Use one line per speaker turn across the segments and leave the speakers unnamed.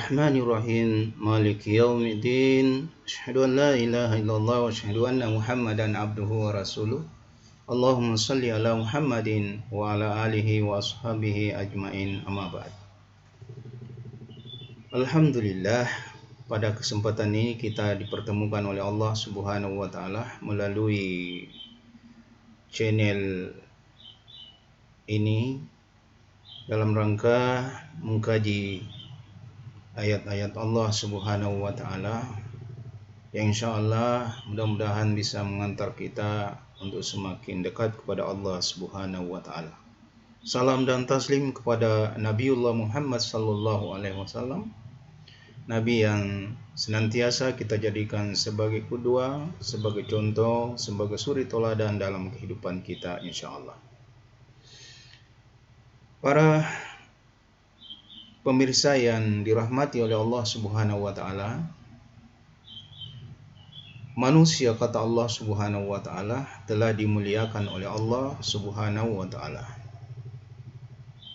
Bismillahirrahmanirrahim. Maliki yaumiddin. Asyhadu an la ilaha illallah wa asyhadu anna Muhammadan abduhu wa rasuluh. Allahumma salli ala Muhammadin wa ala alihi wa ashabihi ajmain. Amma ba'd. Alhamdulillah, pada kesempatan ini kita dipertemukan oleh Allah Subhanahu wa taala melalui channel ini dalam rangka mengkaji ayat-ayat Allah Subhanahu wa taala yang insyaallah mudah-mudahan bisa mengantar kita untuk semakin dekat kepada Allah Subhanahu wa taala. Salam dan taslim kepada Nabiullah Muhammad sallallahu alaihi wasallam, nabi yang senantiasa kita jadikan sebagai qudwah, sebagai contoh, sebagai suri teladan dalam kehidupan kita insyaallah. Para pemirsa yang dirahmati oleh Allah Subhanahu wa taala, manusia kata Allah Subhanahu wa taala telah dimuliakan oleh Allah Subhanahu wa taala.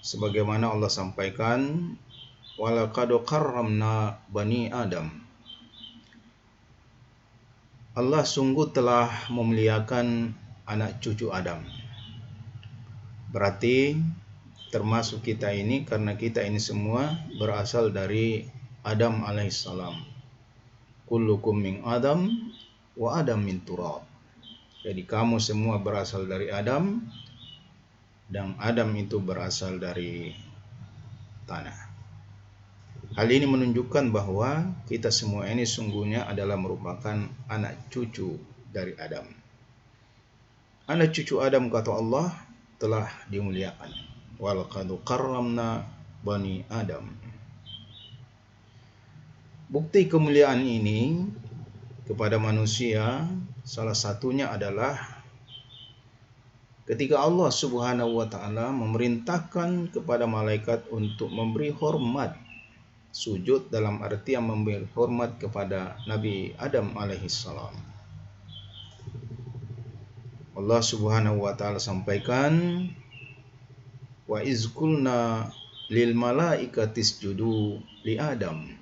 Sebagaimana Allah sampaikan, walaqad karramna bani Adam. Allah sungguh telah memuliakan anak cucu Adam. Berarti termasuk kita ini, karena kita ini semua berasal dari Adam alaihissalam. Kullukum min Adam wa Adam min turab. Jadi kamu semua berasal dari Adam, dan Adam itu berasal dari tanah. Hal ini menunjukkan bahwa kita semua ini sungguhnya adalah merupakan anak cucu dari Adam. Anak cucu Adam kata Allah telah dimuliakan. Walaqad karramna bani Adam. Bukti kemuliaan ini kepada manusia salah satunya adalah ketika Allah Subhanahu wa taala memerintahkan kepada malaikat untuk memberi hormat sujud, dalam arti yang memberi hormat kepada Nabi Adam alaihissalam. Allah Subhanahu wa taala sampaikan, wa izkulna lil malaikati isjudu li Adam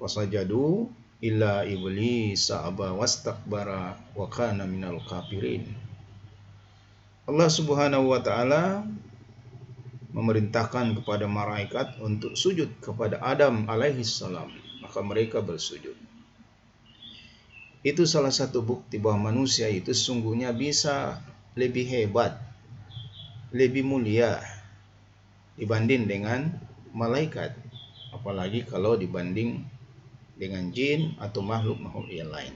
wasajadu illa iblis aba wastakbara wa kana minal kafirin. Allah Subhanahu wa taala memerintahkan kepada malaikat untuk sujud kepada Adam alaihissalam, maka mereka bersujud. Itu salah satu bukti bahwa manusia itu sungguhnya bisa lebih hebat, lebih mulia dibanding dengan malaikat, apalagi kalau dibanding dengan jin atau makhluk-makhluk yang lain.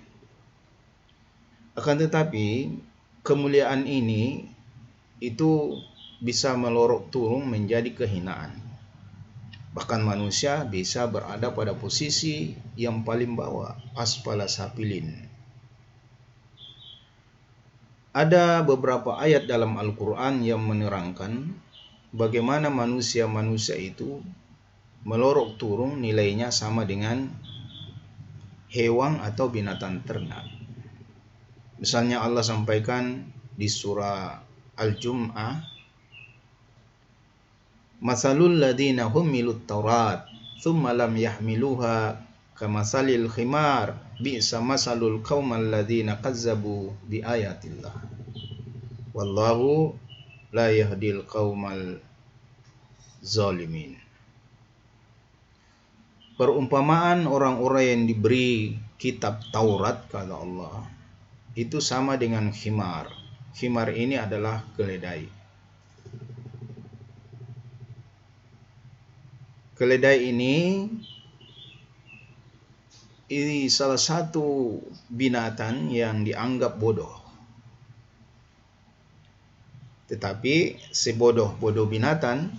Akan tetapi kemuliaan ini itu bisa melorot turun menjadi kehinaan. Bahkan manusia bisa berada pada posisi yang paling bawah, asfala safilin. Ada beberapa ayat dalam Al-Quran yang menerangkan bagaimana manusia-manusia itu melorot turun nilainya sama dengan hewan atau binatang ternak. Misalnya Allah sampaikan di surah Al-Jum'ah, masalul ladina humilut taurat thumma lam yahmiluha kamasalil khimar bi'sa masalul qaumal ladina kazzabu bi ayatillah wallahu la yahdil qaumal zalimin. Perumpamaan orang-orang yang diberi kitab Taurat kata Allah itu sama dengan khimar. Khimar ini adalah keledai. Keledai ini salah satu binatang yang dianggap bodoh. Tetapi sebodoh-bodoh binatang,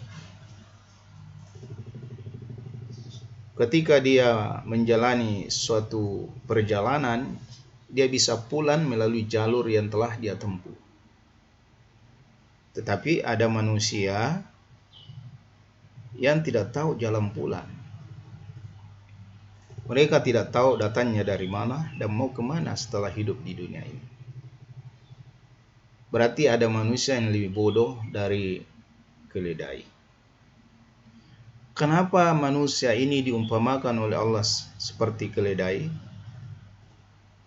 ketika dia menjalani suatu perjalanan, dia bisa pulang melalui jalur yang telah dia tempuh. Tetapi ada manusia yang tidak tahu jalan pulang. Mereka tidak tahu datangnya dari mana dan mau kemana setelah hidup di dunia ini. Berarti ada manusia yang lebih bodoh dari keledai. Kenapa manusia ini diumpamakan oleh Allah seperti keledai?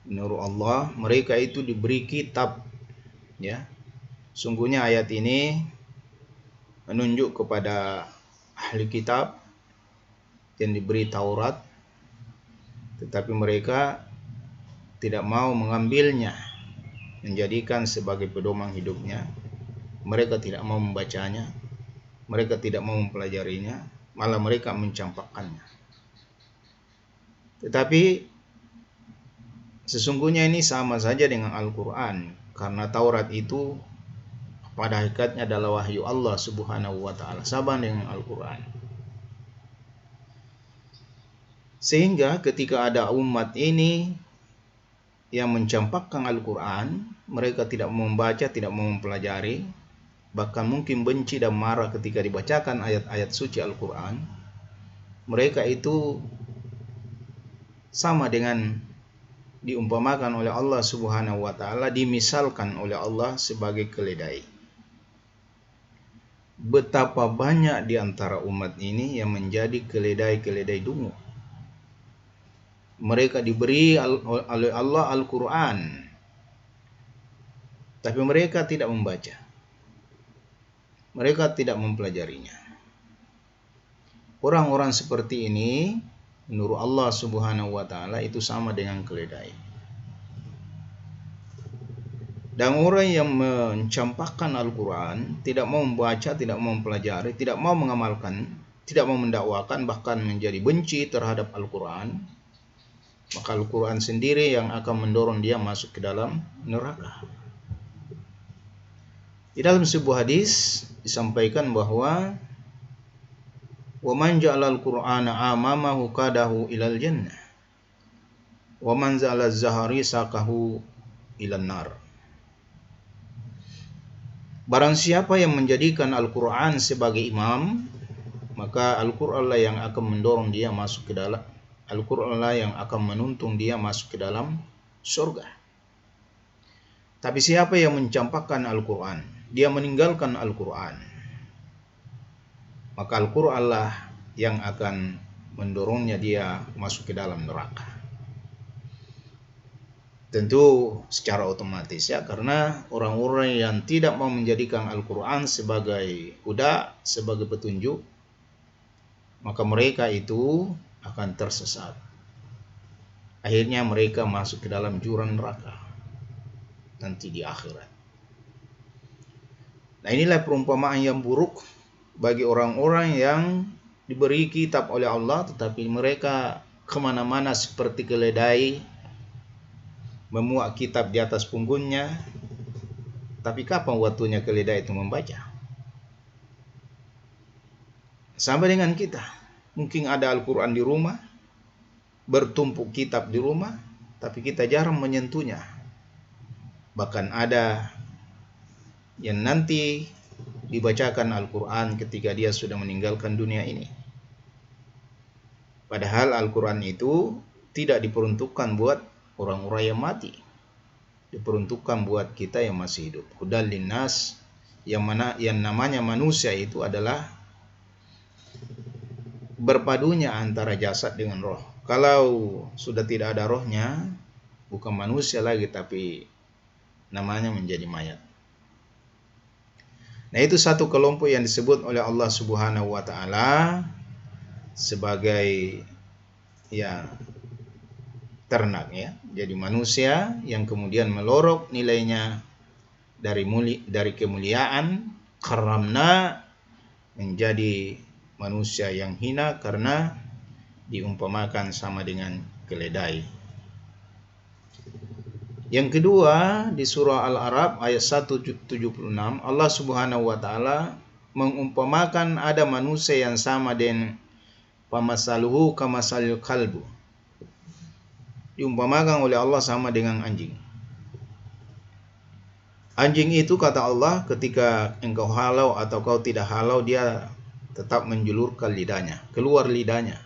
Menurut Allah, mereka itu diberi kitab, ya. Sungguhnya ayat ini menunjuk kepada ahli kitab yang diberi Taurat, tetapi mereka tidak mau mengambilnya, menjadikan sebagai pedoman hidupnya. Mereka tidak mau membacanya, mereka tidak mau mempelajarinya, malah mereka mencampakkannya. Tetapi sesungguhnya ini sama saja dengan Al-Quran, karena Taurat itu pada hakikatnya adalah wahyu Allah Subhanahu wa Ta'ala, sama dengan Al-Quran. Sehingga ketika ada umat ini yang mencampakkan Al-Quran, mereka tidak mau membaca, tidak mau mempelajari, bahkan mungkin benci dan marah ketika dibacakan ayat-ayat suci Al-Quran, mereka itu sama dengan diumpamakan oleh Allah Subhanahu wa Ta'ala, dimisalkan oleh Allah sebagai keledai. Betapa banyak di antara umat ini yang menjadi keledai-keledai dungu. Mereka diberi oleh Allah Al-Quran, tapi mereka tidak membaca, mereka tidak mempelajarinya. Orang-orang seperti ini menurut Allah Subhanahu wa Ta'ala itu sama dengan keledai. Dan orang yang mencampakkan Al-Quran, tidak mau membaca, tidak mau mempelajari, tidak mau mengamalkan, tidak mau mendakwakan, bahkan menjadi benci terhadap Al-Quran, maka Al-Quran sendiri yang akan mendorong dia masuk ke dalam neraka. Di dalam sebuah hadis disampaikan bahwa wa man ja'ala al-Qur'ana amamahu qadahu ilal jannah wa man za'ala az-zahari saqahu ilan nar. Barang siapa yang menjadikan Al-Qur'an sebagai imam, maka Al-Qur'an lah yang akan mendorong dia masuk ke dalam, Al-Qur'an lah yang akan menuntun dia masuk ke dalam surga. Tapi siapa yang mencampakkan Al-Qur'an, dia meninggalkan Al-Qur'an, maka Al-Qur'an lah yang akan mendorongnya dia masuk ke dalam neraka. Tentu secara otomatis, ya, karena orang-orang yang tidak mau menjadikan Al-Quran sebagai huda, sebagai petunjuk, maka mereka itu akan tersesat. Akhirnya mereka masuk ke dalam jurang neraka nanti di akhirat. Nah, inilah perumpamaan yang buruk bagi orang-orang yang diberi kitab oleh Allah, tetapi mereka kemana-mana seperti keledai, memuat kitab di atas punggungnya, tapi kapan waktunya keledai itu membaca? Sama dengan kita, mungkin ada Al-Quran di rumah, bertumpuk kitab di rumah, tapi kita jarang menyentuhnya. Bahkan ada yang nanti dibacakan Al-Quran ketika dia sudah meninggalkan dunia ini. Padahal Al-Quran itu tidak diperuntukkan buat orang-orang yang mati, diperuntukkan buat kita yang masih hidup. Hudal linnas, yang namanya manusia itu adalah berpadunya antara jasad dengan roh. Kalau sudah tidak ada rohnya, bukan manusia lagi, tapi namanya menjadi mayat. Nah, itu satu kelompok yang disebut oleh Allah Subhanahu wa Ta'ala sebagai ternak, ya. Jadi manusia yang kemudian melorot nilainya dari kemuliaan, karamna, menjadi manusia yang hina karena diumpamakan sama dengan keledai. Yang kedua, di surah Al-A'raf ayat 176, Allah Subhanahu wa Ta'ala mengumpamakan ada manusia yang sama dengan pamasaluhu kamasalil kalbu. Diumpamakan oleh Allah sama dengan anjing. Anjing itu, kata Allah, ketika engkau halau atau kau tidak halau, dia tetap menjulurkan lidahnya, keluar lidahnya,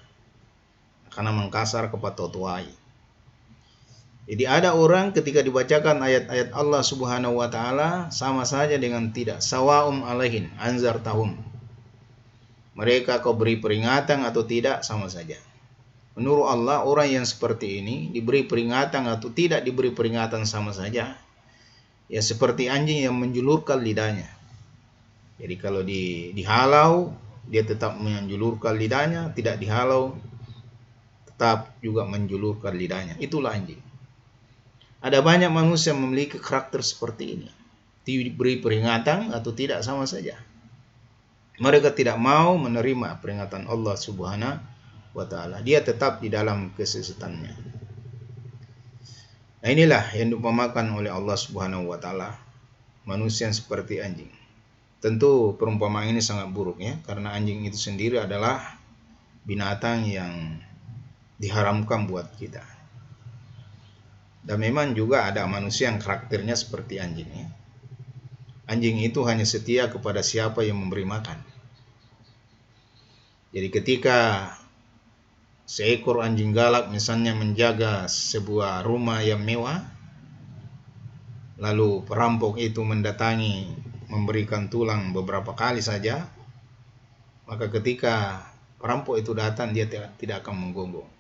karena mengkasar kepada tuai. Jadi ada orang ketika dibacakan ayat-ayat Allah Subhanahu wa Ta'ala sama saja dengan tidak. Sawa'um alaihin anzar tahum. Mereka kau beri peringatan atau tidak sama saja. Menurut Allah, orang yang seperti ini diberi peringatan atau tidak diberi peringatan sama saja. Ya seperti anjing yang menjulurkan lidahnya. Jadi kalau dihalau, dia tetap menjulurkan lidahnya, tidak dihalau, tetap juga menjulurkan lidahnya. Itulah anjing. Ada banyak manusia yang memiliki karakter seperti ini. Diberi peringatan atau tidak sama saja. Mereka tidak mau menerima peringatan Allah Subhanahu wa ta'ala. Dia tetap di dalam kesesatannya. Nah, inilah yang diumpamakan oleh Allah Subhanahu wa ta'ala, manusia yang seperti anjing. Tentu perumpamaan ini sangat buruk ya, karena anjing itu sendiri adalah binatang yang diharamkan buat kita. Dan memang juga ada manusia yang karakternya seperti anjing ya. Anjing itu hanya setia kepada siapa yang memberi makan. Jadi ketika seekor anjing galak misalnya menjaga sebuah rumah yang mewah, lalu perampok itu mendatangi memberikan tulang beberapa kali saja, maka ketika perampok itu datang dia tidak akan menggonggong.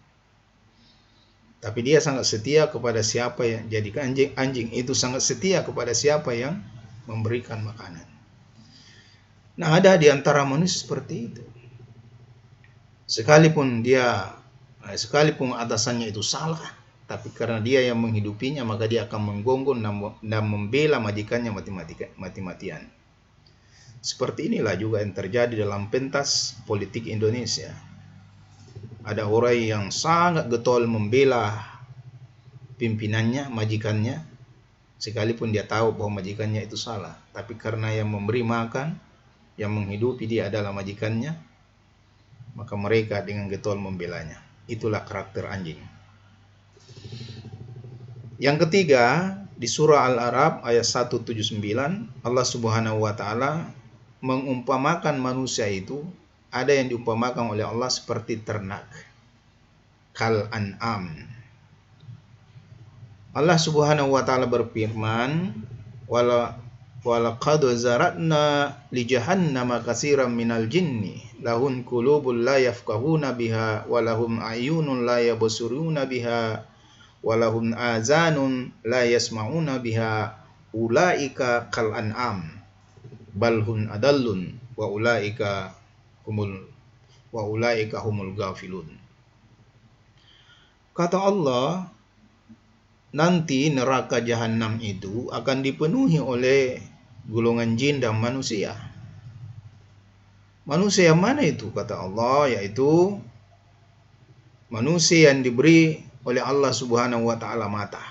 Tapi dia sangat setia kepada siapa yang jadikan anjing itu sangat setia kepada siapa yang memberikan makanan. Nah, ada di antara manusia seperti itu. Sekalipun atasannya itu salah, tapi karena dia yang menghidupinya, maka dia akan menggonggong dan membela majikannya mati-matian. Seperti inilah juga yang terjadi dalam pentas politik Indonesia. Ada orang yang sangat getol membela pimpinannya, majikannya, sekalipun dia tahu bahwa majikannya itu salah. Tapi karena yang memberi makan, yang menghidupi dia adalah majikannya, maka mereka dengan getol membelanya. Itulah karakter anjing. Yang ketiga, di surah Al-A'raf ayat 179, Allah Subhanahu wa ta'ala mengumpamakan manusia itu, ada yang diumpamakan oleh Allah seperti ternak, kal an'am. Allah Subhanahu wa ta'ala berfirman, walaqad zaratna li jahannama katsiran minal jinni lahum qulubun la yafqahuna biha wa lahum a'yunun la yabsuruna biha wa lahum azanun la yasma'una biha ulaika kal an'am bal hum adallun wa ulaika humul ghafilun. Kata Allah, nanti neraka jahanam itu akan dipenuhi oleh golongan jin dan manusia. Manusia yang mana itu? Kata Allah, yaitu manusia yang diberi oleh Allah Subhanahu wa ta'ala mata.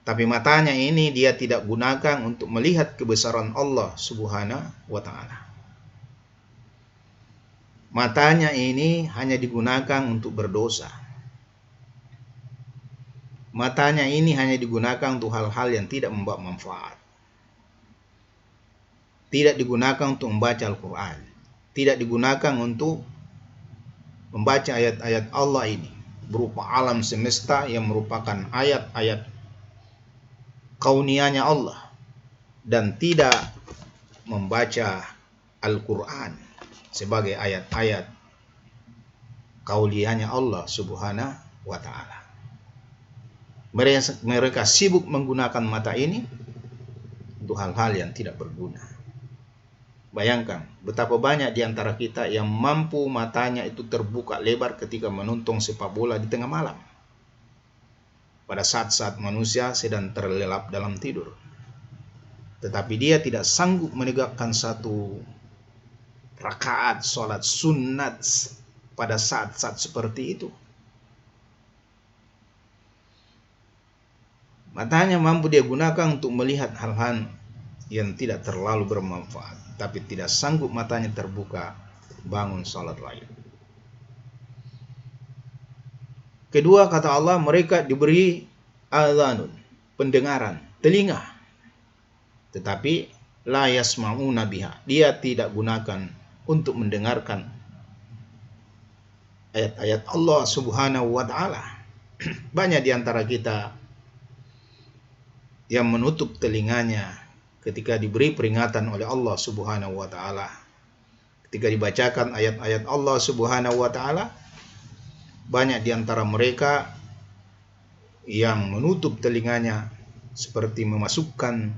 Tapi matanya ini dia tidak gunakan untuk melihat kebesaran Allah Subhanahu wa ta'ala. Matanya ini hanya digunakan untuk berdosa. Matanya ini hanya digunakan untuk hal-hal yang tidak membawa manfaat. Tidak digunakan untuk membaca Al-Quran. Tidak digunakan untuk membaca ayat-ayat Allah ini, berupa alam semesta yang merupakan ayat-ayat kauniyahnya Allah. Dan tidak membaca Al-Quran sebagai ayat-ayat kauniyahnya Allah Subhanahu wa ta'ala. Mereka sibuk menggunakan mata ini untuk hal-hal yang tidak berguna. Bayangkan betapa banyak di antara kita yang mampu matanya itu terbuka lebar ketika menonton sepak bola di tengah malam, pada saat-saat manusia sedang terlelap dalam tidur. Tetapi dia tidak sanggup menegakkan satu rakaat sholat sunat pada saat-saat seperti itu. Matanya mampu dia gunakan untuk melihat hal-hal yang tidak terlalu bermanfaat, tapi tidak sanggup matanya terbuka bangun salat lain. Kedua, kata Allah, mereka diberi adhanun, pendengaran, telinga, tetapi la yasma'una biha, dia tidak gunakan untuk mendengarkan ayat-ayat Allah Subhanahu wa ta'ala. Banyak di antara kita yang menutup telinganya ketika diberi peringatan oleh Allah Subhanahu wa ta'ala, Ketika dibacakan ayat-ayat Allah Subhanahu wa taala, banyak di antara mereka yang menutup telinganya seperti memasukkan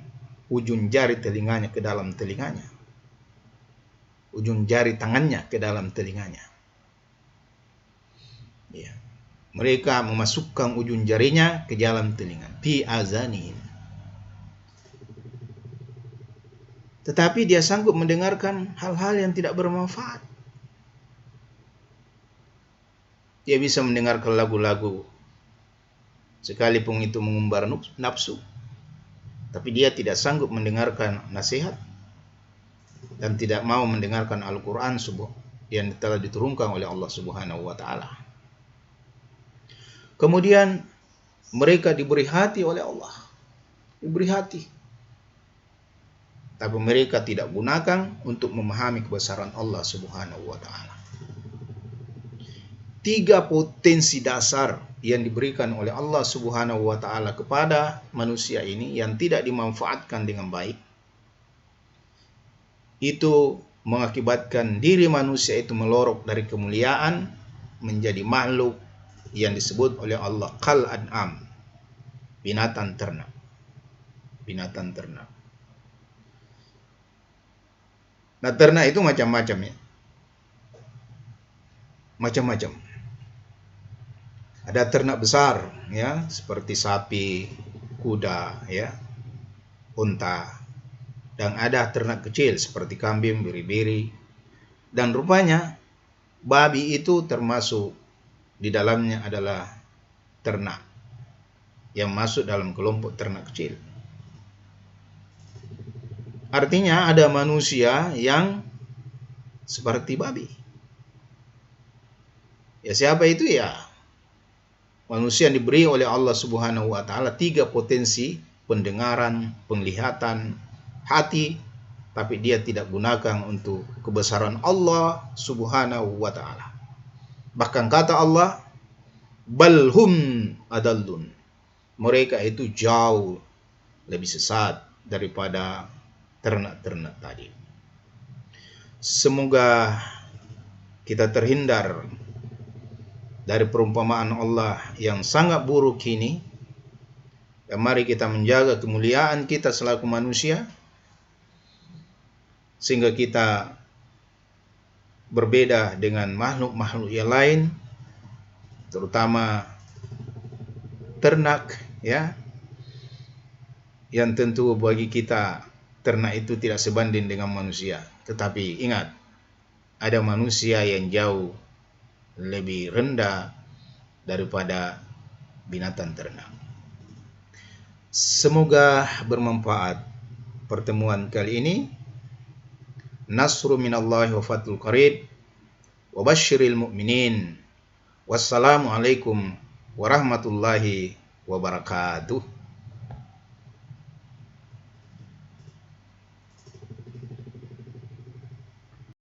ujung jari telinganya ke dalam telinganya. Ujung jari tangannya ke dalam telinganya. Ya. Mereka memasukkan ujung jarinya ke dalam telinga. Fi azanihim. Tetapi dia sanggup mendengarkan hal-hal yang tidak bermanfaat. Dia bisa mendengarkan lagu-lagu sekalipun itu mengumbar nafsu. Tapi dia tidak sanggup mendengarkan nasihat dan tidak mau mendengarkan Al-Quran yang telah diturunkan oleh Allah Subhanahu wa taala. Kemudian mereka diberi hati oleh Allah. Diberi hati. Tapi mereka tidak gunakan untuk memahami kebesaran Allah Subhanahu wa taala. 3 potensi dasar yang diberikan oleh Allah Subhanahu wa taala kepada manusia ini yang tidak dimanfaatkan dengan baik, itu mengakibatkan diri manusia itu melorot dari kemuliaan menjadi makhluk yang disebut oleh Allah kal an'am, binatang ternak. Binatang ternak. Nah, ternak itu macam-macam ya. Macam-macam. Ada ternak besar ya, seperti sapi, kuda ya, unta. Dan ada ternak kecil seperti kambing, biri-biri. Dan rupanya babi itu termasuk di dalamnya adalah ternak yang masuk dalam kelompok ternak kecil. Artinya ada manusia yang seperti babi. Ya, siapa itu ya? Manusia yang diberi oleh Allah Subhanahu wa taala 3 potensi: pendengaran, penglihatan, hati, tapi dia tidak gunakan untuk kebesaran Allah Subhanahu wa taala. Bahkan kata Allah, balhum adallun. Mereka itu jauh lebih sesat daripada ternak-ternak tadi. Semoga kita terhindar dari perumpamaan Allah yang sangat buruk ini. Dan mari kita menjaga kemuliaan kita selaku manusia, sehingga kita berbeda dengan makhluk-makhluk yang lain, terutama ternak ya, yang tentu bagi kita ternak itu tidak sebanding dengan manusia. Tetapi ingat, ada manusia yang jauh lebih rendah daripada binatang ternak. Semoga bermanfaat pertemuan kali ini. Nasru minallahi wa fathul qarib wa basyiril mu'minin. Wassalamualaikum warahmatullahi wabarakatuh.